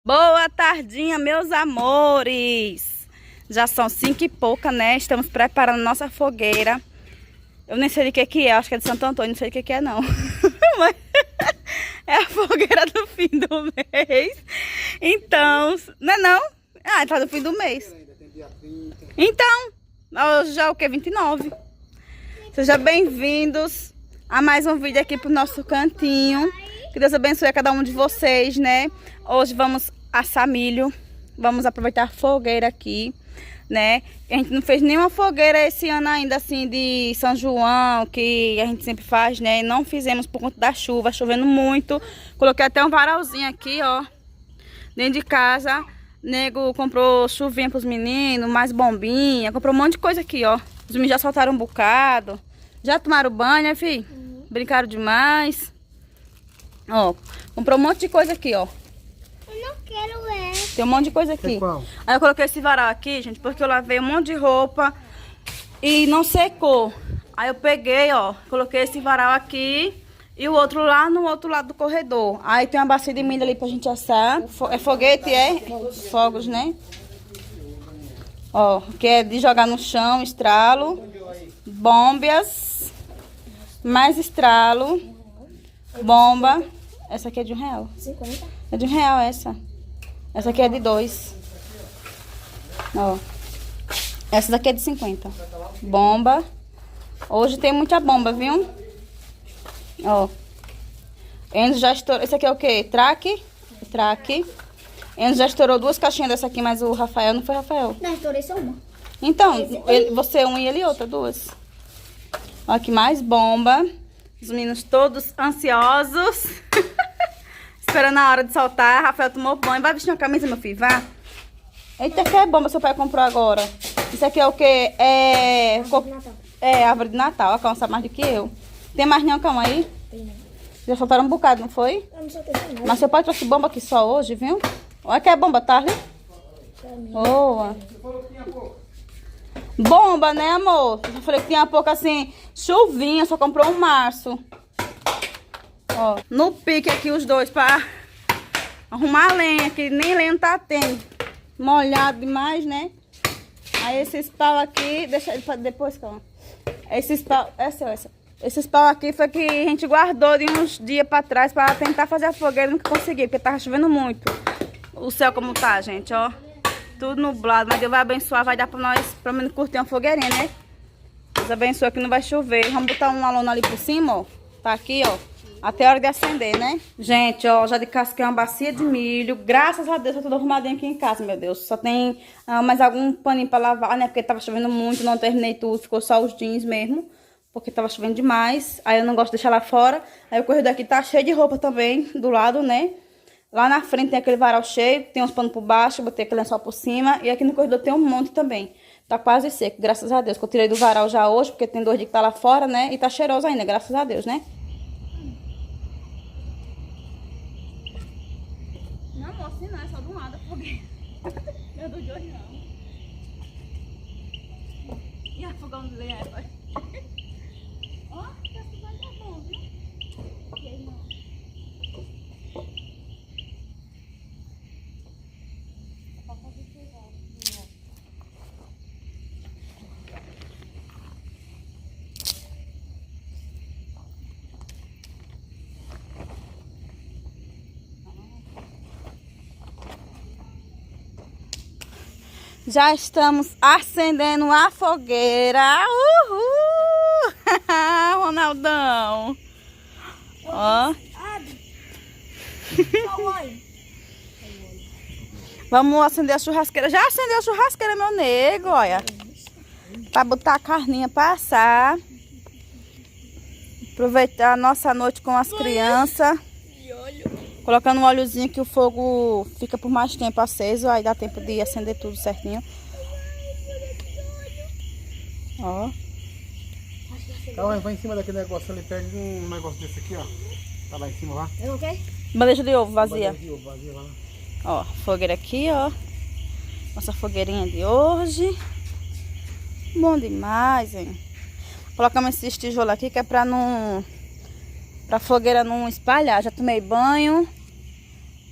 Boa tardinha, meus amores. Já são 5 e pouca, né? Estamos preparando nossa fogueira. Eu nem sei de que é, acho que é de Santo Antônio, não sei de que é não. Mas é a fogueira do fim do mês. Então, não é não? Ah, tá no fim do mês. Então, hoje já é o que? 29. Sejam bem-vindos a mais um vídeo aqui pro nosso cantinho. Que Deus abençoe a cada um de vocês, né? Hoje vamos assar milho. Vamos aproveitar a fogueira aqui, né? A gente não fez nenhuma fogueira esse ano ainda, assim, de São João, que a gente sempre faz, né? Não fizemos por conta da chuva, chovendo muito. Coloquei até um varalzinho aqui, ó, dentro de casa. Nego comprou chuvinha pros meninos, mais bombinha. Comprou um monte de coisa aqui, ó. Os meninos já soltaram um bocado. Já tomaram banho, né, filho? Brincaram demais. Ó, comprou um monte de coisa aqui, ó. Eu não quero essa. Tem um monte de coisa aqui. Aí eu coloquei esse varal aqui, gente, porque eu lavei um monte de roupa e não secou. Aí eu peguei, ó, coloquei esse varal aqui e o outro lá no outro lado do corredor. Aí tem uma bacia de milho ali pra gente assar. É foguete, é? Fogos, né? Ó, que é de jogar no chão, estralo. Bômbias. Mais estralo. Bomba. Essa aqui é de R$1. 50? É de R$1 essa. Essa aqui é de 2. Ó. Essa daqui é de 50. Bomba. Hoje tem muita bomba, viu? Ó. Enzo já estourou. Esse aqui é o quê? Traque. Traque. Enzo já estourou 2 caixinhas dessa aqui, mas o Rafael não foi Rafael. Não, estourei só uma. Então, você um e ele outra, 2. Ó, aqui mais bomba. Os meninos todos ansiosos. Esperando a hora de soltar. Rafael tomou banho. Vai vestir uma camisa, meu filho, vá. Eita, que é bomba seu pai comprou agora. Isso aqui é o quê? É árvore de Natal. A Calma sabe mais do que eu. Tem mais não, calma aí? Tem. Já soltaram um bocado, não foi? Eu não soltei não. Mas seu pai trouxe bomba aqui só hoje, viu? Olha que é bomba, tá, ali? Boa. Bomba, né, amor? Eu falei que tinha pouco assim, chuvinha, só comprou um março. Ó, no pique aqui os dois pra arrumar a lenha, que nem lenha tá tendo. Molhado demais, né? Aí esses pau aqui, deixa ele pra depois, calma. Esses pau, esses pau aqui foi que a gente guardou de uns dias pra trás pra tentar fazer a fogueira, nunca consegui, porque tava chovendo muito. O céu como tá, gente, ó. Tudo nublado, mas Deus vai abençoar, vai dar pra nós, pelo menos, curtir uma fogueirinha, né? Deus abençoa que não vai chover. Vamos botar uma lona ali por cima, ó. Tá aqui, ó. Até a hora de acender, né? Gente, ó, já descasquei uma bacia de milho. Graças a Deus, tá tudo arrumadinho aqui em casa, meu Deus. Só tem mais algum paninho pra lavar, né? Porque tava chovendo muito, não terminei tudo. Ficou só os jeans mesmo, porque tava chovendo demais. Aí eu não gosto de deixar lá fora. Aí o corredor aqui tá cheio de roupa também, do lado, né? Lá na frente tem aquele varal cheio, tem uns panos por baixo, botei aquele lençol por cima. E aqui no corredor tem um monte também. Tá quase seco, graças a Deus. Que eu tirei do varal já hoje, porque tem 2 dias que tá lá fora, né? E tá cheiroso ainda, graças a Deus, né? Não, amor, assim não, é só de um lado a fogueira. Meu do de hoje não. E a fogão de lenha, pai? Ó, esse vai dar bom, viu? E aí, não. Já estamos acendendo a fogueira. Uhul! Ronaldão. Ó. Vamos acender a churrasqueira. Já acendeu a churrasqueira, meu nego, olha. Pra botar a carninha pra assar. Aproveitar a nossa noite com as crianças. Colocando um óleozinho que o fogo fica por mais tempo aceso. Aí dá tempo de acender tudo certinho. Ó. Calma aí, vai em cima daquele negócio ali. Pega um negócio desse aqui, ó. Tá lá em cima lá. Eu não quero? Bandeja de ovo vazia. Bandeja de ovo vazia lá. Ó, fogueira aqui, ó. Nossa fogueirinha de hoje. Bom demais, hein? Colocamos esses tijolos aqui que é pra não... Pra fogueira não espalhar. Já tomei banho.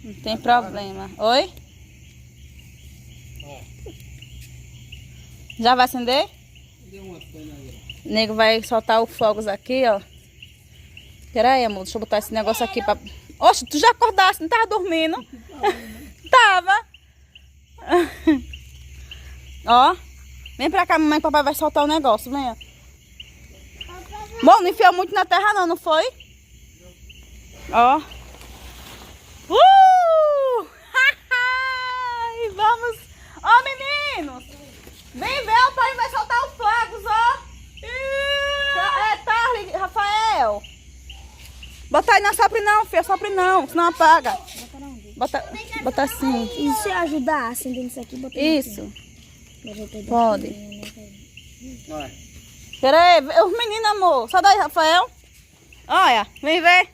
Não tem problema. Oi? Já vai acender? O nego vai soltar os fogos aqui, ó. Pera aí, amor. Deixa eu botar esse negócio aqui pra... Oxe, tu já acordaste? Não tava dormindo? Tava. Ó. Vem pra cá, mamãe, que papai vai soltar o negócio. Venha. Bom, não enfiou muito na terra não, não foi? Ó. Vamos. Ó, meninos. Vem ver, o pai vai soltar os fogos, ó. É, Tarly, Rafael. Bota aí, não sopre não, filha, sopre não, senão apaga. Bota assim. E se ajudar a acender isso aqui, botar isso. Pode. Pera aí, os meninos, amor. Sai daí, Rafael. Olha, vem ver.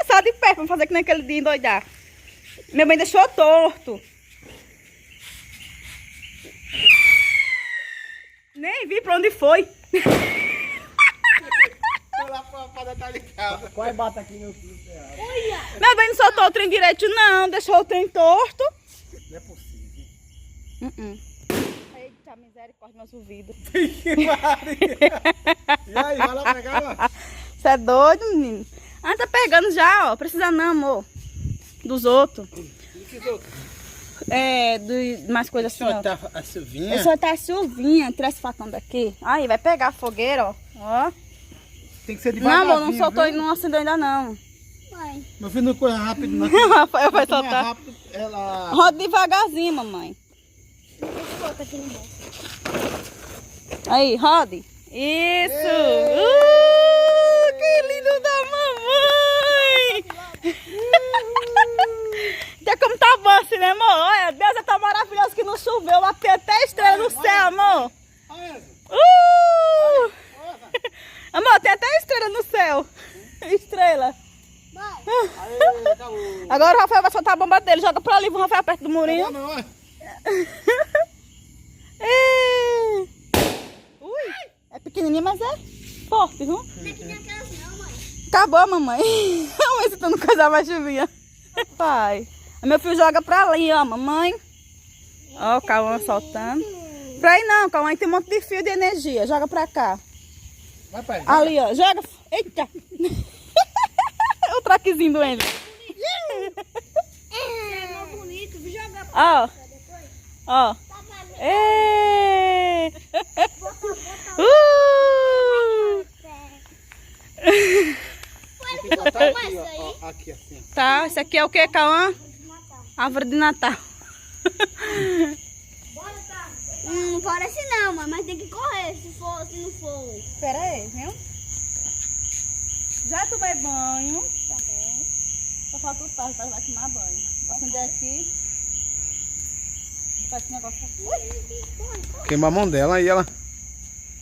Sai de perto, vamos fazer que nem aquele dia endoidar. Minha mãe deixou torto. Nem vi pra onde foi. Qual bata aqui meu filho? Meu bem não soltou o trem direito, não. Deixou o trem torto. Não é possível. Eita, misericórdia, meus ouvidos. E aí, vai lá pegar lá. Você é doido, menino? Ah, tá pegando já, ó. Precisa não, amor. Dos outros. É, mais coisas assim, ó. Soltar a Silvinha? Eu soltar a Silvinha. Tira esse facão daqui. Aí, vai pegar a fogueira, ó. Tem que ser Não, devagarzinho. amor, não soltou e viu? não acendeu ainda, não. Mãe. Meu filho não corre rápido, não. Rafael vai Quanto mais soltar. rápido, ela... Roda devagarzinho, mamãe. Coloca aqui no bolso. Aí, rode. Isso! Que lindo da mamãe! Até como tá bom assim, né, amor? Olha, Deus é tão maravilhoso que não choveu. Tem até estrela no céu, amor. Amor, tem até estrela no céu. Estrela. Agora o Rafael vai soltar a bomba dele. Joga pra ali, o Rafael perto do murinho. Não, não, Ui, é pequenininha, mas é forte, viu? Não é que nem aquelas não, mãe. Acabou, mamãe. Mamãe, você tá no coisa mais chuvinha. Pai. Meu filho joga pra ali, ó, mamãe. Ó, o Cauã soltando. Pra aí não, Cauã, tem um monte de fio de energia. Joga pra cá. vai, pai. Ali, ó, joga. Eita. O traquezinho do Henry. É mais bonito, vou jogar pra Ó, depois. ó. Tá valendo. Ê! Foi Tá aqui, isso aí? ó, aqui assim. Tá, esse aqui é o que, Cauã? Árvore de Natal. Não parece não, mãe, mas tem que correr se não for. Espera aí, viu? Já tomei banho. Também. Só falta o pai vai tomar banho. Vou acender aqui. Vou fazer esse negócio aqui. Queima a mão dela e ela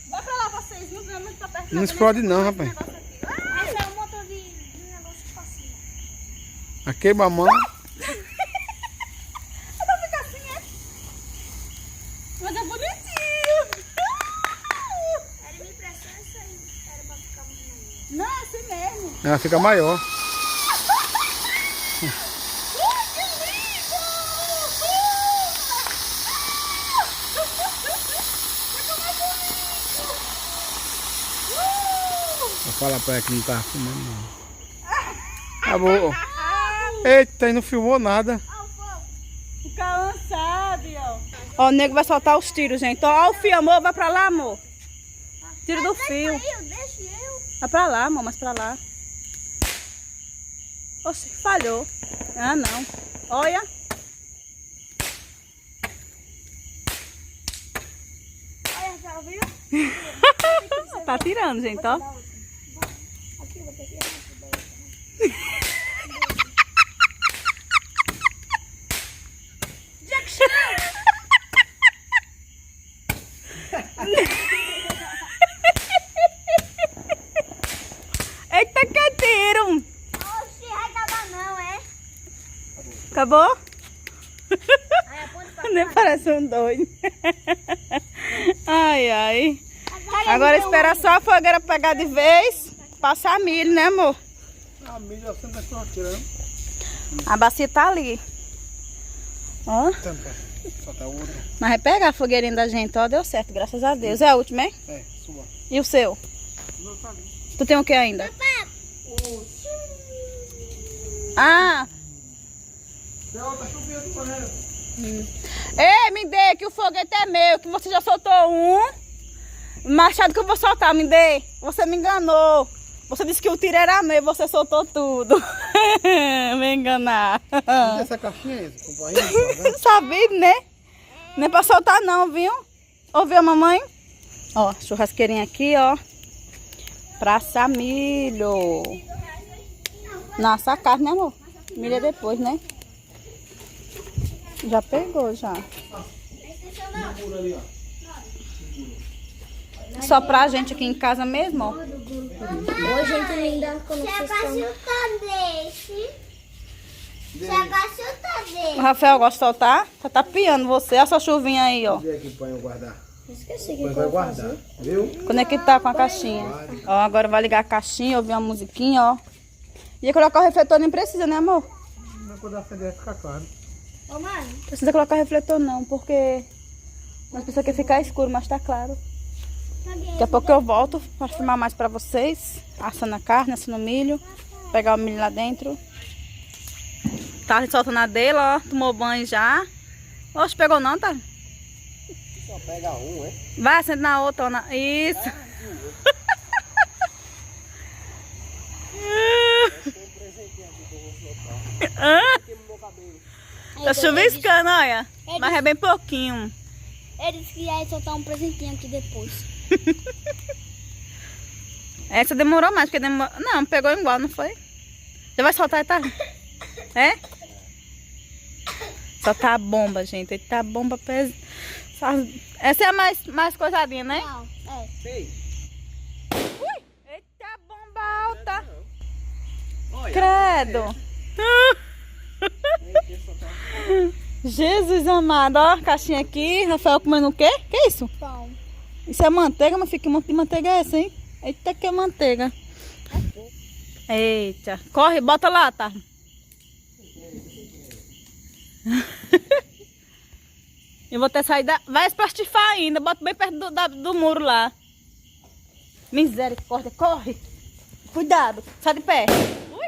Vai pra lá vocês, não vê muito pra perto. não explode não, rapaz. Esse é o motor de negócio de passinho. A queima a mão. Vai ficar assim, é? Mas é bonitinho. Ele me emprestou isso aí. Era pra ficar muito. Não, é assim mesmo. Ela fica maior. Que lindo! Vou falar pra ela que não tá filmando não. Acabou. Eita, e não filmou nada. Fica sabe, ó. Ó, o nego vai soltar os tiros, gente. Ó, o fio, amor. Vai pra lá, amor. Tiro do fio. Deixa eu. Vai pra lá, amor. Mais pra lá. Oxe, falhou. Ah, não. Olha. Olha, já viu? Tá tirando, gente, ó. Aqui, vou ter que ir. Eita, que tiro. Oxi, vai acabar não, é? Acabou? Aí aponta pra Nem parece um doido. Ai, ai. Agora espera só a fogueira pegar de vez. Passar milho, né, amor? A milho você não está tirando. A bacia tá ali. Ó. Tampa. Só tá outra. Mas vai pegar a fogueirinha da gente, ó. Deu certo, graças a Deus. É a última, hein? É, sua. E o seu? Não tá ali. Tu tem o que ainda? Ah! Tá chovendo, correndo. Ei, me dê, que o foguete é meu, que você já soltou um. Machado que eu vou soltar, me dê. Você me enganou. Você disse que o tiro era meu e você soltou tudo. Me enganar. E essa caixinha aí, com barriga? Sabia, né? Nem pra soltar não, viu? Ouviu, mamãe? Ó, churrasqueirinha aqui, ó. Pra assar milho. Nossa, a carne, né, amor? Milho é depois, né? Já pegou, já. Só pra gente aqui em casa mesmo, ó. Hoje a gente ainda O Rafael gosta de soltar. Tá tapeando você. Olha essa chuvinha aí, ó. Onde é que põe eu guardar? Esqueci Põe vai guardar, viu? Quando é que tá com a caixinha? Ó, agora vai ligar a caixinha, ouvir uma musiquinha, ó. E colocar o refletor nem precisa, né, amor? Não, quando acender vai ficar claro. Ô, mãe. Precisa colocar refletor não, porque nós pensamos que ia ficar escuro, mas tá claro. Daqui a pouco eu volto para filmar mais pra vocês. Assando a carne, assando o milho. Pegar o milho lá dentro. Tá soltando a dele, ó. Tomou banho já. Oxe, pegou não, tá? Só pega um, é? Vai, acende na outra. Ó, isso. Tá chuviscando, olha. Mas é bem pouquinho. Ele disse que ia soltar um presentinho aqui depois. Essa demorou mais, porque demorou... Não, pegou igual, não foi? Já vai soltar, tá? É? Soltar a bomba, gente. Eita, a bomba pesa. Essa é a mais coisadinha, né? Não, é. Ei, Ui! Eita, bomba alta! olha. Credo! Jesus amado, ó, caixinha aqui. Rafael comendo o quê? Que é isso? Pão. Isso é manteiga, mas fica que manteiga é essa, hein? Eita, que é manteiga. Eita, corre, bota lá, tá? Eu vou até sair da... Vai espastifar ainda, bota bem perto do muro lá. Misericórdia, corre. Cuidado, sai de pé. Ui.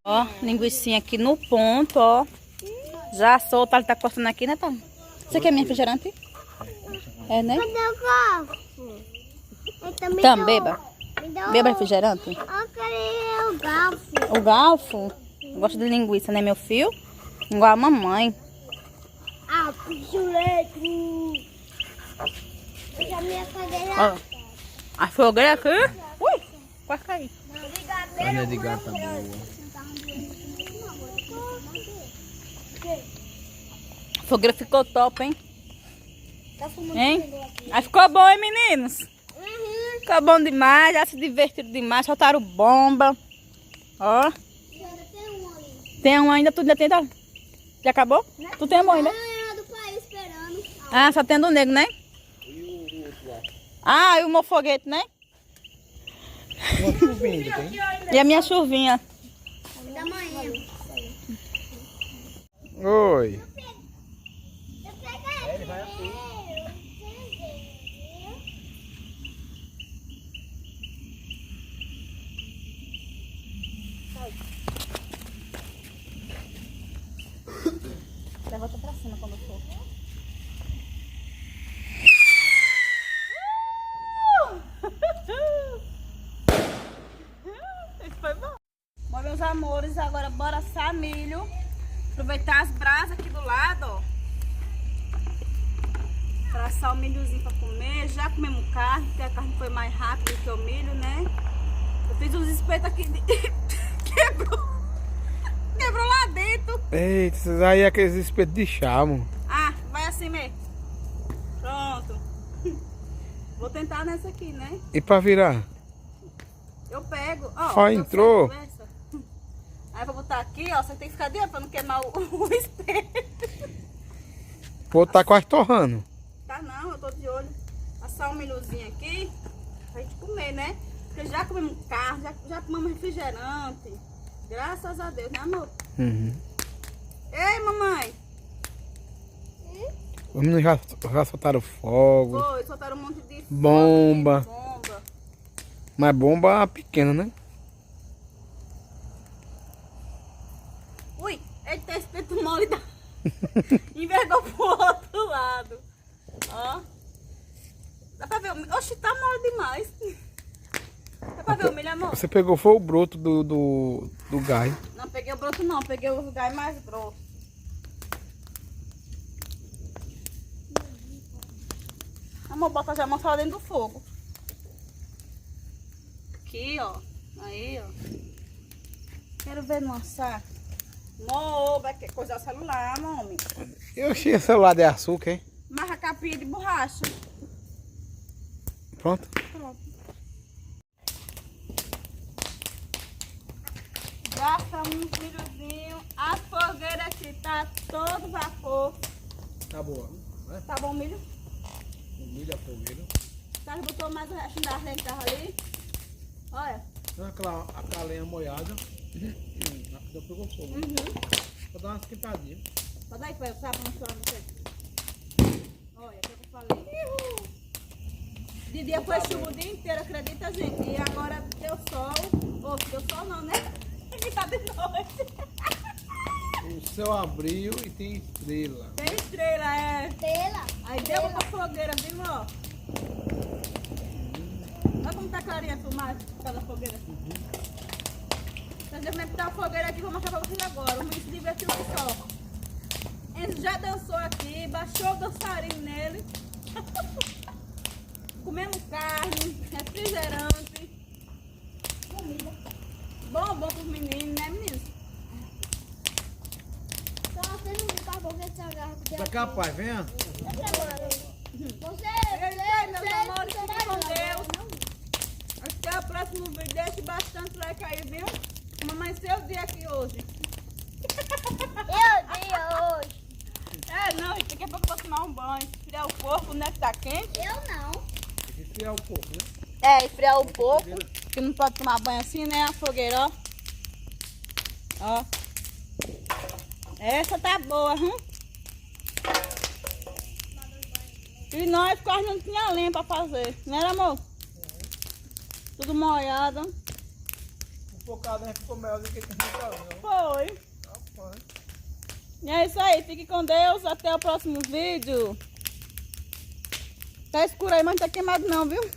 Ó, linguicinha aqui no ponto, ó. Já solta, ele tá cortando aqui, né, Tom? Você quer minha refrigerante? É, né? Cadê o garfo? Então, beba. Beba refrigerante. Eu queria o garfo. O garfo? Gosta de linguiça, né, meu filho? Igual a mamãe. Ah, pichulete. Deixa a minha cadeira. Ó, a fogueira aqui. Ui, quase caí. Carne de gato boa. A fogueira ficou top, hein? Hein? Aí ficou bom, hein, meninos? Ficou bom demais, já se divertiram demais, soltaram bomba. Ó. Tem um ainda, tu ainda tem, tá? Já acabou? Tu tem amor ainda? Do pai esperando. Ah, só tem do negro, né? Ah, e o meu foguete, né? Uma chuvinha ainda tem? E a minha chuvinha. Da manhã. Oi. Levanta pra cima quando for. Isso foi bom. Bom, meus amores, agora bora assar milho. Aproveitar as brasas aqui do lado, ó. Pra assar o milhozinho pra comer. Já comemos carne, porque a carne foi mais rápida do que o milho, né? Eu fiz uns espetos aqui de... Quebrou. Quebrou lá dentro. Eita, esses aí é aqueles espetos de chá, mano. Ah, vai assim mesmo. Pronto. Vou tentar nessa aqui, né? E pra virar? Eu pego. Ó, Ó, deu entrou. certo essa. Aí eu vou botar aqui, ó. Você tem que ficar dentro pra não queimar o espeto. Pô, tá quase torrando. Tá não, eu tô de olho. Assar um milhozinho aqui pra gente comer, né? Porque já comemos carne, já comemos refrigerante. Graças a Deus, né, amor? Uhum. Ei, mamãe. Os meninos já soltaram fogo. Foi, soltaram um monte de Bomba. bomba. Mas bomba pequena, né? Ui, eita, espeto mole da... Envergou pro outro lado. Ó. Dá pra ver o milho? Oxi, tá mole demais. Dá pra ver o milho, amor? Você pegou foi o broto do gás. Não peguei o broto não, peguei o gás mais grosso. Amor, bota já a mão dentro do fogo. Aqui, ó. Aí, ó. Quero ver no assar. Amor, vai querer coisar o celular, homem. Eu tinha celular de açúcar, hein? Marra a capinha de borracha. Pronto. Pronto. Já estamos uns milhozinhos. A fogueira aqui tá todo vapor. Tá boa, né? Tá bom o milho? O milho, a fogueira. Tá, botou mais o resto da lenha que tava ali. Olha. Aquela lenha molhada. Já pegou fogo. Vou dar uma esquentadinha. Pode dar aí pra eu saber pra mostrar pra você. Olha, o que eu falei. De dia foi chuva o dia inteiro, acredita, gente? E agora deu sol. Ou deu sol não, né? aqui tá de noite. O céu abriu e tem estrela. Tem estrela, é. Estrela. Aí deu pra fogueira, viu, ó? Olha como tá clarinha a filmagem por causa da fogueira. Então, eu vou botar a fogueira aqui, vou mostrar pra vocês agora. O menino se divertiu só. Enzo já dançou aqui, baixou o dançarino nele. Comemos carne, refrigerante. Comida. Bom pros meninos, né, meninos? Então você não viu pra boca de cigarro. Tá capaz, venha. Você, Meus amores, fiquem com Deus. Até o próximo vídeo. Deixe bastante like aí, viu? Mamãe, seu dia aqui hoje. Eu vi hoje. É, não, daqui a pouco eu vou tomar um banho. Esfriar o corpo, né? Que tá quente. Eu não. Tem que esfriar um pouco, né? É, esfriar um pouco. Que não pode tomar banho assim, né? A fogueira, ó. Ó. Essa tá boa, hein? E nós quase não tinha lenha pra fazer, né, amor? Tudo molhado. Um bocado, né? Ficou melhor do que tem que fazer. Foi. Rapaz. E é isso aí, fique com Deus, até o próximo vídeo. Tá escuro aí, mas não tá queimado não, viu?